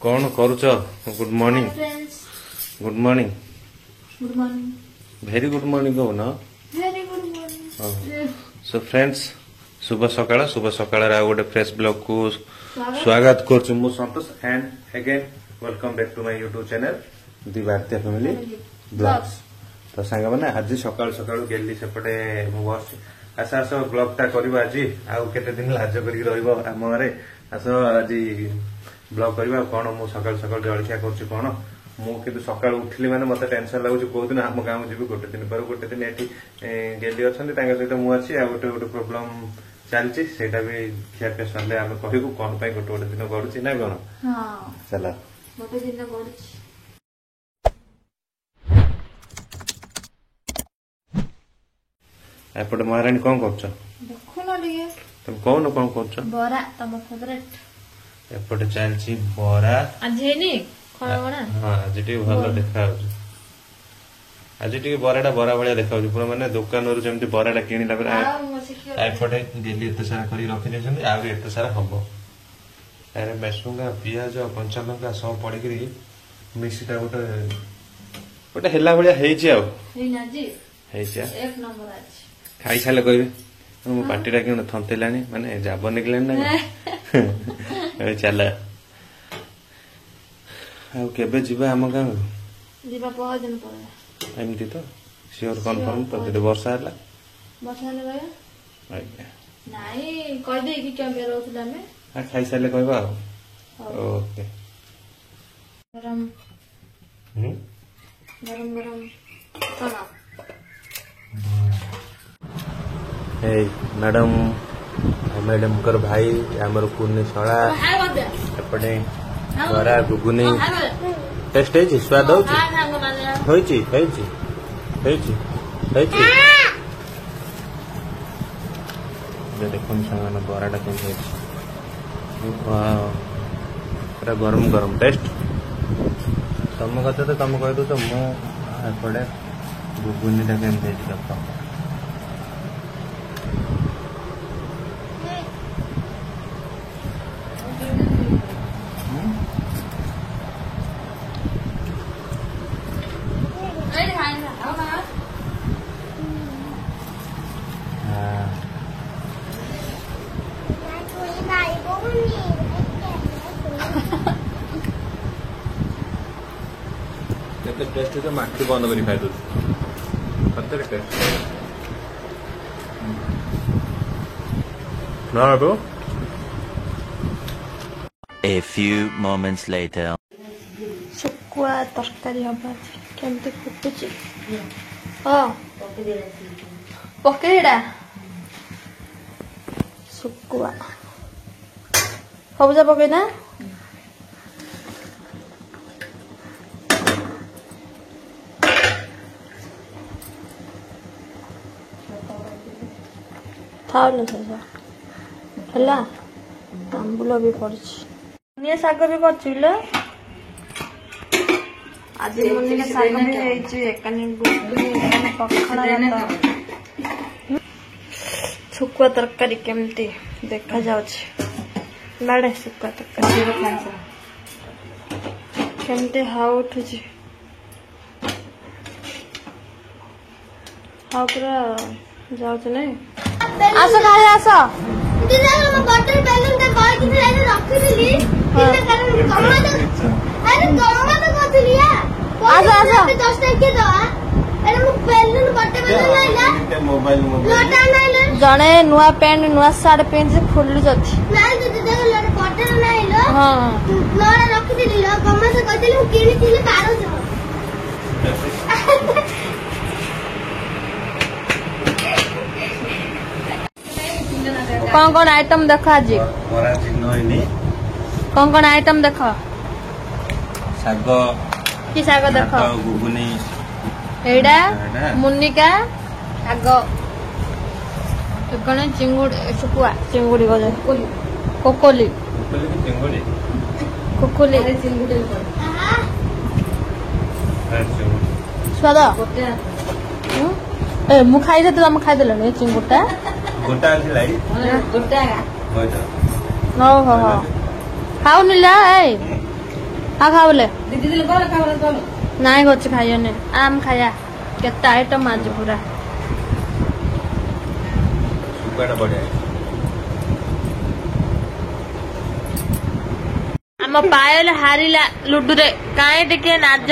कौन करुच good morning good morning good morning very good morning कहो ना very good morning so friends शुभ सकाळ आ गोटे फ्रेश ब्लॉग को स्वागत करछु मु Santosh and again welcome back to my YouTube channel the Bharatiya family blogs. तो सांग मैंने आज सकाळ सकाळ गेली सेपटे मु बस आस आस ब्लॉग टा करबा आज आउ केते दिन लाज करी रहइबो हम घरे आस आज ब्लॉग करबा कोन मु सकाळ सकाळ जळखिया करछु कोन मु किंतु सकाळ उठली माने मते टेंशन लागु को दिन हम गांव जीबी गोटे दिन पर गोटे दिन एठी गेली अछन तांगा सहित मु अछि आ गोटे गोटे प्रॉब्लम चलछि सेटा भी खिया पे सरले हम कहबो कोन पई गोटे गोटे दिन गडुछि ना कोन। हां चला गोटे दिन गडुछि एपटे महारानी कौन कर देखुन लिए तुम कौन कौन कर बरा तम फेवरेट एपटे चलछि बरा आज हेनी खड़ा बड़ा हां आज टी भलो देखा आज टी बराटा बरा भलिया देखा पूरा माने दुकान रु जेमति बराटा किनिला पर एपटे डेली एते सारा करी रखि देछन आ एते सारा हबो अरे मेसुंगा पियाज कंचा लंका सब पड़ी करी मिक्सीटा गोटे गोटे हेला भलिया हेइ छी आ हेना जी हेइ छी एक नंबर आज खाई साले कहबे मो पार्टीटा कि थंतेलानी माने जाब निकलानी ना चल आ केबे जीवा हम गाँव जीवा बहुत दिन पर एमती तो श्योर कन्फर्म तो दे वर्षा हला वर्षा हला गया आज्ञा नाही कह दे कि क्या बेरो थला में आ खाई साले कहबा ओके गरम गरम गरम खाना ए मैडम मैडम कर भाई हमर पुण्य छड़ा एपटे बरा गुगुनी टेस्ट है स्वाद होई देखो सामान बराटा केमती पूरा गरम गरम टेस्ट तुम कहते तो तुम कह दो मु एपटे गुगुनी केमती देखो टेस्ट तो माटी बंद कर खाई दे A few moments later. Sukua तरकारी हबा केमते फुटुची हां पकेड़ा सुकुआ हबजा पके ना थाउल सजा हला आंबुलो भी पड़छि मुनिया साग भी करछिलो आज मुनिया साग भी हेछि एकानी गुगुनी एकानी पखड़ा रहता सुकुआ तरकारी केमती देखा जाउछि बाड़े सुकुआ तरकारी केमती हाउ उठुछि हाउ पूरा जाउछ नै आसो खाए आसो दिना हम बटर बैलून का कॉल किथे लाइन रखि दिली दिना कारण कमा तो अरे कमा तो कथि लिया आसो आसो 10 टका के दवा अरे मु balloon butter balloon Laila mobile लोटा लाइला जणे नुवा पैंट नुवा शर्ट पेन से फुल्लु जथि नाही दीदी देखो लोटा बटर लाइलो हां लोटा रखि दिली लो कमा तो कथि मु किनि थिले पारो जो कौन आइटम देखो आज कौन आइटम देखो साग की साग देखो गुगुनी एडा मुन्निका साग कौन चिंगुड़ी सुकुआ चिंगुड़ी गजे कोकोली कोकोली चिंगुड़ी स्वाद ए मु खाई दे तुम खाई देलनी चिंगुटा गोटा लाई गोटा नो हो खाऊ निला ए हाँ खा बोले नाई गच्छे खाइने आम खाया केते आइटम आज पूरा सुगाटा बढ़िया आम पायल हारिला लुडु रे काहे टिके नाच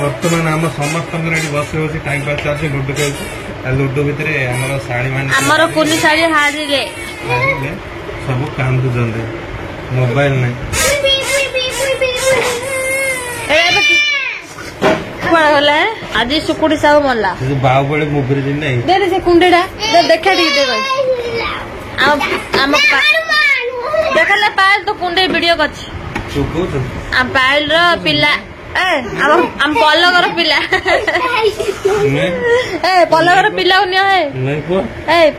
बर्तमान आम समस्त बस बस टाइम पास चलती लुडो खेलुँ लुडो भितर आम शाड़ी मान आमर कुनी शाड़ी हारिले सब कांदुंट मोबाइल नहीं गला आज सुकुड़ी साहू मरला बाहुबली मुवी नहीं दे से कुंडेटा देखा टिके देखले पायल तो कुंडे वीडियो करछि हम पायल रो पिला हम पलगर पिला पलगर पिला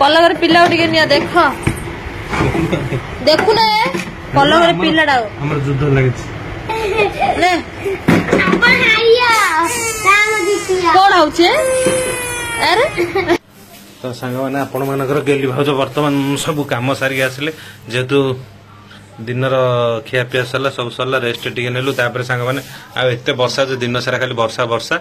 पलगर पिला देख देखु ना पलगर पिलाटा हमर युद्ध लगे कौन होचे अरे तो सांग मैंने आपण मानकर गेली भाज बर्तमान सब कम सारिक आसिले जेहेतु दिनर खियापिया सरला सब सरला रेस्ट टिके नेलु तापर सांग मैंने आते वर्षा जो दिन सारा खाली वर्षा वर्षा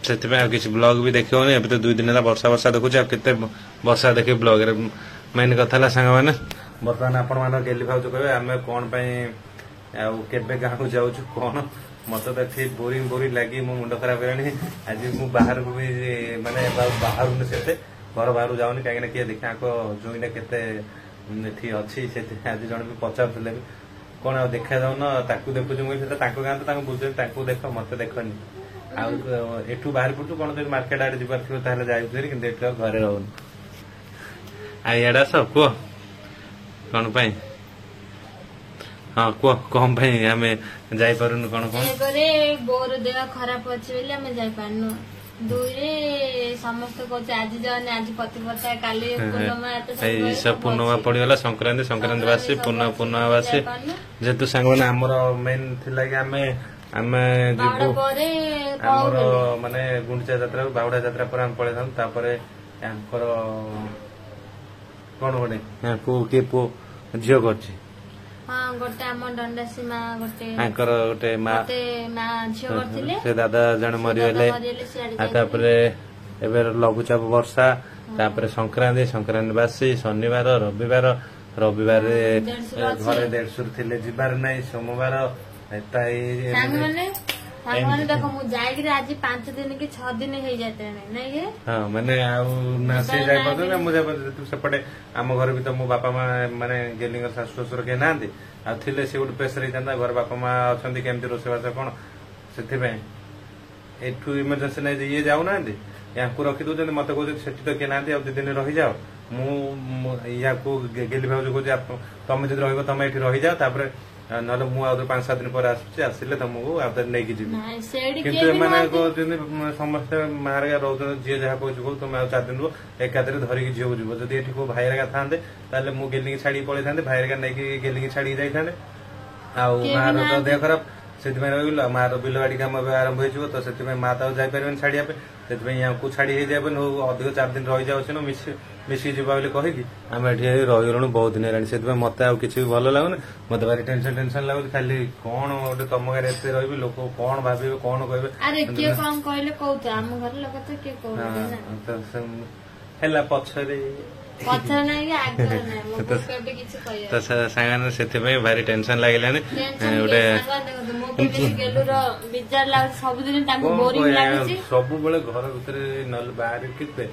से किसी ब्लॉग भी देखिए अब तो 2 दिन वर्षा वर्षा देखुचे केते वर्षा देखे ब्लॉग रे मेन कथा सांग मैंने बर्तमान आपण मान गेली भाज कहे आम कौन केबे गाँव को जाऊँ कौन मत तो ठीक बोरिंग बोरिंग लगी मो मुंड खराब है आज मु बाहर को भी माने बाहर से घर बाहर जाऊनी कहीं किए देखा जुईना केते अच्छी आज जन भी पचार कौन आ देखा जाऊन देखु मुझे गाँ तो बुझे देख मत देखनी आठू बाहर पड़ू कौन जो मार्केट आड़े जबार थी जाए कि घरे रोनी आड़ आस कह कौन हाँ कह कौन आम जापारूनु कौन कौन बोर देह खराब अच्छे बोली आम जापारनु दुईरे समस्त कहते आज जाने आज पतिपता काली पूर्णिमा सब पूर्णिमा पड़गला संक्रांति संक्रांति बासी पूर्णिमा बासी जेहेतु सांग मैंने आमर मेन थिला कि आम आमर माने गुंडीचा यात्रा बाहुड़ा यात्रा पर आम पड़े तापर कौन गोटे किए पुओ झील कर हाँ गोटे आम दंडासी माँ गोटे माँ से दादा जन मरीगले लघुचाप वर्षा तापर संक्रांति संक्रांति बासी शनिवार रविवार रविवार घरे देढ़शुर थे जीवार ना सोमवार देखो मुझे आज 5 दिन कि 6 दिन हो जाते नहीं हाँ मैंने से जाए मुझे सेपटे आम घर भी तो मो बापा माँ माने गेलिंगर शाशु शशुर कहीं ना थे से गोटे प्रेसर होता घर बापा माँ अच्छा केमती रोषेबास कौन से एठू इमरजेंसी ना ये जाऊना या रखी दौरान मत कह तो किए ना 2 दिन रही जाओ या गेली भाज कह तुम जो रही ये रही जाओ तापर ना 5-7 दिन पर आसिले तुमको नहीं जी किंतु समस्त मारे रोज जी जहाँ कह तुम 4 दिन एकादे धरिकी झील को जीव जदि ये को भाई था मुझे गेली छाड़ी पड़े था भाई नहीं गेली छाड़ी जाते मार तो देह खराब से रही मार बिल बाड़ी कम आरंभ हो तो से माँ तो जापर छाड़िया से छाड़ी हो जाए अधिक 4 दिन रही जाऊँ मिसिक जा कहीकि आम ये रही बहुत दिन है मत किसी भी भल लगुन मत भारी टेंशन लगुच खाली कौन गोटे तुम गाँव एत रही लोक कौन भावे कौन कहे पछरे तो सांग से भारी टेंशन लगे सब घर भीतर ना बाहर कितने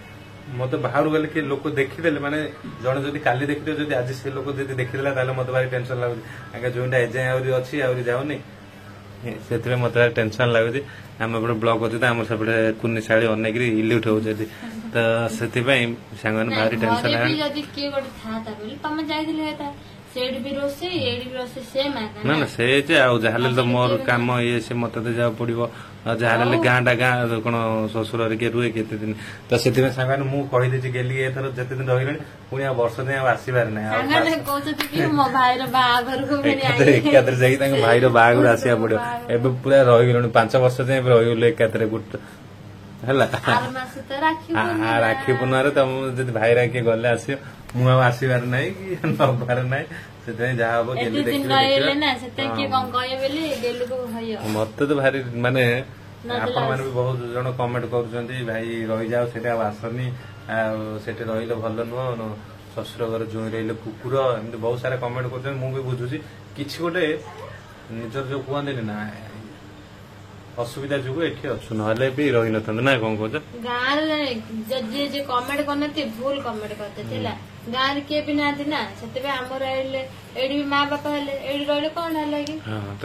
मत बाहर गले कि लोक देखीदे माने जड़े जदि काली देखी जदि आज से लोक देखीदेला मत भारी टेंशन लगुच आगे जो एजाए अच्छी जाऊनी से मत भारी टेंशन लगुच आम एपटे ब्लॉक अच्छे आम सेपटे कुनी शाड़ी अनेक इल्यूट हो तो से सांग भारी टेंशन ना ना से जहाँ तो मोर कम ये से मत जाओ पड़ो जहाँ गाँटा गाँ कौन शशुर किए रुए केते दिन तो से सांग मुझे कहीदे गेली एथर जिते दिन रही पुणी वर्ष दिन आसबार ना एकादे जाकि भाई बाहर आसा पड़ो ए पूरा रही 5 वर्ष जाए रही एकादे गोटे है राखी पूर्णिमा तुम भाई किए गले आस ମୁଁ ଆଉ ଆସିବାର ନାହିଁ କି ନବାର ନାହିଁ ସେଥିପାଇଁ ଯାହା ହବ ଗେଲି ଦେଖିବେ ମତେ ତ ଭାରି ମାନେ ଆପଣ ମାନେ ବି ବହୁତ ଜଣ କମେଣ୍ଟ କରୁଛନ୍ତି ଭାଇ ରହିଯାଉ ସେଠି ଆଉ ଆସନି ଆଉ ସେଠି ରହିଲେ ଭଲ ନୁହଁ ଶ୍ୱଶୁର ଘର ଜୋଇଁ ରହିଲେ କୁକୁର ଏମିତି ବହୁତ ସାରା କମେଣ୍ଟ କରୁଛନ୍ତି ମୁଁ ବି ବୁଝୁଛି କିଛି ଗୋଟେ ନିଜର ଯୋଉ କୁହନ୍ତିନି ନା ଅସୁବିଧା ଯୋଗୁ ଏଠି ଅଛୁ ନହେଲେ ବି ରହିନଥାନ୍ତୁ ନା କଣ କହୁଛ ଗାଁରେ ଯିଏ କମେଣ୍ଟ କରିନଥିବେ ଭୁଲ କମେଣ୍ଟ କରିଥିଲେ ହେଲା ଗାଁରେ କିଏ ବି ନାହାନ୍ତି ନା ସେଥିପାଇଁ ଆମର ରହିଲେ ଏଇଠି ବି ମା ବାପା ହେଲେ ଏଇଠି ରହିଲେ କଣ ହେଲା କି ତ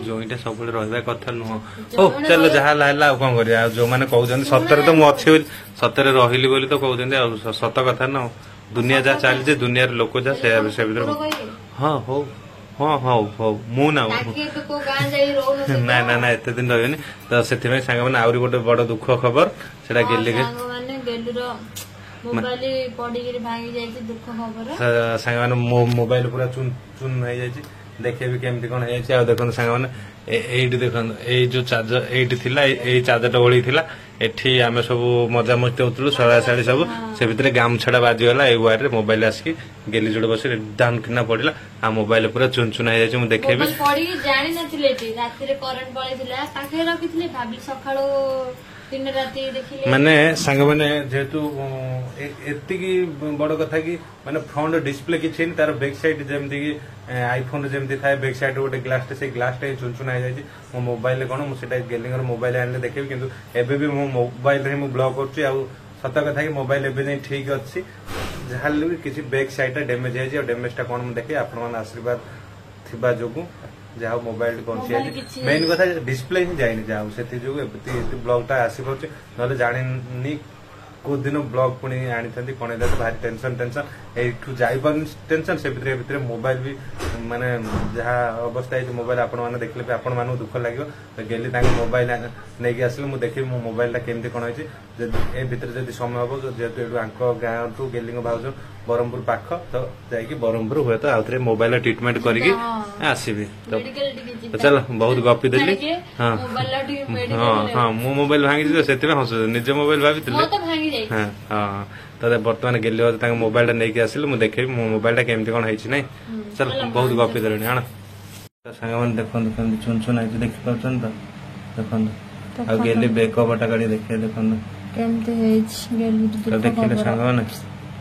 ଜୋଇଁଟା ସବୁବେଳେ ରହିବା କଥା ନୁହଁ ହଉ ଚାଲ ଯାହା ହେଲା ଆଉ କଣ କରିବା ଆଉ ଯୋଉମାନେ କହୁଛନ୍ତି ସତରେ ତ ମୁଁ ଅଛି ବୋଲି ସତରେ ରହିଲି ବୋଲି ତ କହୁଛନ୍ତି ଆଉ ସତ କଥା ନା ଦୁନିଆ ଯାହା ଚାଲିଛି ଦୁନିଆର ଲୋକ ଯାହା ସେ ଭିତରେ ହଁ ହଉ ହଁ ହଉ ହଉ ମୁଁ ନା ନା ନା ନା ଏତେ ଦିନ ରହିବନି ତ ସେଥିପାଇଁ ସାଙ୍ଗମାନେ ଆହୁରି ଗୋଟେ ବଡ ଦୁଃଖ ଖବର ସେଟା ଗେଲିରେ ସାଙ୍ଗମାନେ ମୋ ମୋବାଇଲ ପୁରା ଚୁନ ଚୁନ ହେଇଯାଇଛି ଦେଖେଇବି କେମିତି କଣ ହେଇଯାଇଛି ଆଉ ଦେଖନ୍ତୁ ସାଙ୍ଗମାନେ ଏଇଠି ଦେଖନ୍ତୁ ଏଇ ଯୋଉ ଚାର୍ଜର ଏଇଠି ଥିଲା ଏଇ ଚାର୍ଜରଟା ଓଳିଥିଲା ଏଠି ଆମେ ସବୁ ମଜାମସ୍ତି ହଉଥିଲୁ ଶଳା ଶାଳୀ ସବୁ ସେ ଭିତରେ ଗାମୁଛାଟା ବାଜିଗଲା ଏଇ ୱାରରେ ମୋବାଇଲ ଆସିକି ଗେଲି ଯୋଡେ ବସି ଡାଉନ କିନା ପଡିଲା ଆଉ ମୋବାଇଲ ପୁରା ଚୁନ ଚୁନ ହେଇଯାଇଛି ମୁଁ ଦେଖେଇବି ଜାଣିନଥିଲେ ରାତିରେ କରେଣ୍ଟ ପଳେଇଥିଲା ପାଖରେ ରଖିଥିଲେ ଭାବି ସକାଳୁ ମାନେ ସାଙ୍ଗମାନେ ଯେହେତୁ ଏତିକି ବଡ କଥା କି ମାନେ ଫ୍ରଣ୍ଟ ଡିସପ୍ଲେ କିଛି ହେଇନି ତାର ବ୍ୟାକ୍ ସାଇଡ୍ ଯେମିତି କି ଆଇଫୋନ ଯେମିତି ଥାଏ ବ୍ୟାକ୍ ସାଇଡ୍ ଗୋଟେ ଗ୍ଲାସଟେ ସେଇ ଗ୍ଲାସଟା ଚୁନଚୁନା ହେଇଯାଇଛି ମୋ ମୋବାଇଲରେ କଣ ମୁଁ ସେଟା ଗେଲିଙ୍ଗର ମୋବାଇଲ ଆଣିଲେ ଦେଖିବି କିନ୍ତୁ ଏବେ ବି ମୋ ମୋବାଇଲରେ ହିଁ ମୁଁ ବ୍ଲକ୍ କରୁଛି ଆଉ ସତ କଥା କି ମୋବାଇଲ ଏବେ ଯାଇ ଠିକ ଅଛି ଯାହାହେଲେ ବି କିଛି ବ୍ୟାକ୍ ସାଇଡ୍ଟା ଡ୍ୟାମେଜ ହେଇଛି ଆଉ ଡ୍ୟାମେଜଟା କଣ ମୁଁ ଦେଖି ଆପଣମାନେ ଆଶୀର୍ବାଦ ଥିବା ଯୋଗୁଁ ଯାହା ମୋବାଇଲ ବଞ୍ଚି ଯାଇଛି ମେନ୍ କଥା ଡିସପ୍ଲେ ହିଁ ଯାଇନି ଯାହା ସେଥି ଯୋଗୁଁ ବ୍ଲଗଟା ଆସିପାରୁଛି ନହେଲେ ଜାଣିନି କୋଉ ଦିନ ବ୍ଲଗ ପୁଣି ଆଣିଥାନ୍ତି କଣ ହେଇଥାନ୍ତି ଭାରି ଟେନସନ ଏଇଠୁ ଯାଇପାରୁନି ଟେନସନ ସେ ଭିତରେ ମୋବାଇଲ ବି ମାନେ ଯାହା ଅବସ୍ଥା ହେଇଛି ମୋବାଇଲ ଆପଣମାନେ ଦେଖିଲେ ବି ଆପଣମାନଙ୍କୁ ଦୁଃଖ ଲାଗିବ ଗେଲି ତାଙ୍କ ମୋବାଇଲ ନେଇକି ଆସିଲେ ମୁଁ ଦେଖିବି ମୋ ମୋବାଇଲଟା କେମିତି କଣ ହେଇଛି ଯଦି ଏ ଭିତରେ ଯଦି ସମୟ ହବ ଯେହେତୁ ଏଠୁ ଆଙ୍କ ଗାଁଠୁ ଗେଲିଙ୍କ ଭାଉଜ ବ୍ରହ୍ମପୁର ପାଖ ତ ଯାଇକି ବ୍ରହ୍ମପୁର ହୁଏତ ଆଉଥରେ ମୋବାଇଲ ଟ୍ରିଟମେଣ୍ଟ କରିକି ଆସିବି ଚାଲ ବହୁତ ଗପି ଦେଲି ହଁ ହଁ ହଁ ମୁଁ ମୋବାଇଲ ଭାଙ୍ଗିଛି ତ ସେଥିପାଇଁ ହସୁଛି ନିଜ ମୋବାଇଲ ଭାବିଥିଲି ହଁ ହଁ ତ ବର୍ତ୍ତମାନ ଗେଲି ତାଙ୍କ ମୋବାଇଲଟା ନେଇକି ଆସିଲେ ମୁଁ ଦେଖେଇବି ମୋ ମୋବାଇଲଟା କେମିତି କଣ ହେଇଛି ନାଇଁ ଚାଲ ବହୁତ ଗପି ଦେଲେଣି ଆଣ ସାଙ୍ଗମାନେ ଦେଖନ୍ତୁ କେମିତି ଚୁନ ଚୁନ ହେଇଛି ଦେଖିପାରୁଛନ୍ତି ତ ଦେଖନ୍ତୁ ଆଉ ଗେଲି ବେକ କଭରଟା କାଢି ଦେଖିବେ ଦେଖନ୍ତୁ କେମିତି ହେଇଛି ଦେଖିଲେ ସାଙ୍ଗମାନେ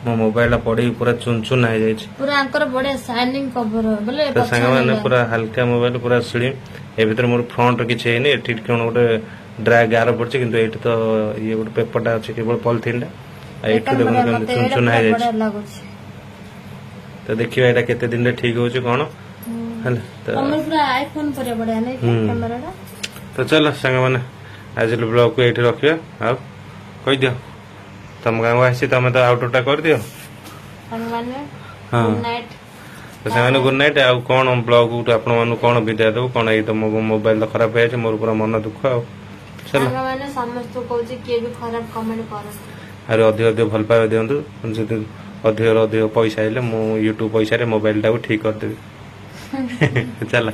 ମୋ ମୋବାଇଲଟା ପଡିକି ପୁରା ଚୁନ ଚୁନ ହେଇଯାଇଛି ପୁରା ଆଙ୍କର ବଢିଆ ସାଇନିଂ କଭର ବୋଲେ ସାଙ୍ଗମାନେ ପୁରା ହାଲକା ମୋବାଇଲ ପୁରା ସ୍ଲିମ ଏ ଭିତରେ ମୋର ଫ୍ରଣ୍ଟ କିଛି ହେଇନି ଏଠି କଣ ଗୋଟେ ଡ୍ରାଏ ଗାର ପଡିଛି କିନ୍ତୁ ଏଇଠି ତ ଇଏ ଗୋଟେ ପେପରଟା ଅଛି କେବଳ ପଲିଥିନଟା ଆଉ ଏଇଠୁ ଦେଖନ୍ତୁ କେମିତି ଚୁନ ଚୁନ ହେଇଯାଇଛି ତ ଦେଖିବା ଏଇଟା କେତେ ଦିନରେ ଠିକ ହଉଛି କଣ ହେଲା ତ ଚାଲ ସାଙ୍ଗମାନେ ଆଜି ବ୍ଲଗକୁ ଏଇଠି ରଖିବା ଆଉ କହିଦିଅ ତମ ଗାଁକୁ ଆସି ତମେ ତ ଆଉଟରଟା କରିଦିଅ ହଁ ତ ସେମାନେ ଗୁଡ୍ ନାଇଟ୍ ଆଉ କଣ ବ୍ଲଗ ଆପଣମାନଙ୍କୁ କଣ ବିଦାୟ ଦେବୁ କଣ ଏଇ ତ ମୋ ମୋବାଇଲ ତ ଖରାପ ହେଇଯାଇଛି ମୋର ପୁରା ମନ ଦୁଃଖ ଆଉ ଆହୁରି ଅଧିକ ଅଧିକ ଭଲ ପାଇବା ଦିଅନ୍ତୁ ଯଦି ଅଧିକ ଅଧିକ ପଇସା ହେଲେ ମୁଁ ୟୁଟ୍ୟୁବ ପଇସାରେ ମୋବାଇଲଟାକୁ ଠିକ କରିଦେବି ଚାଲ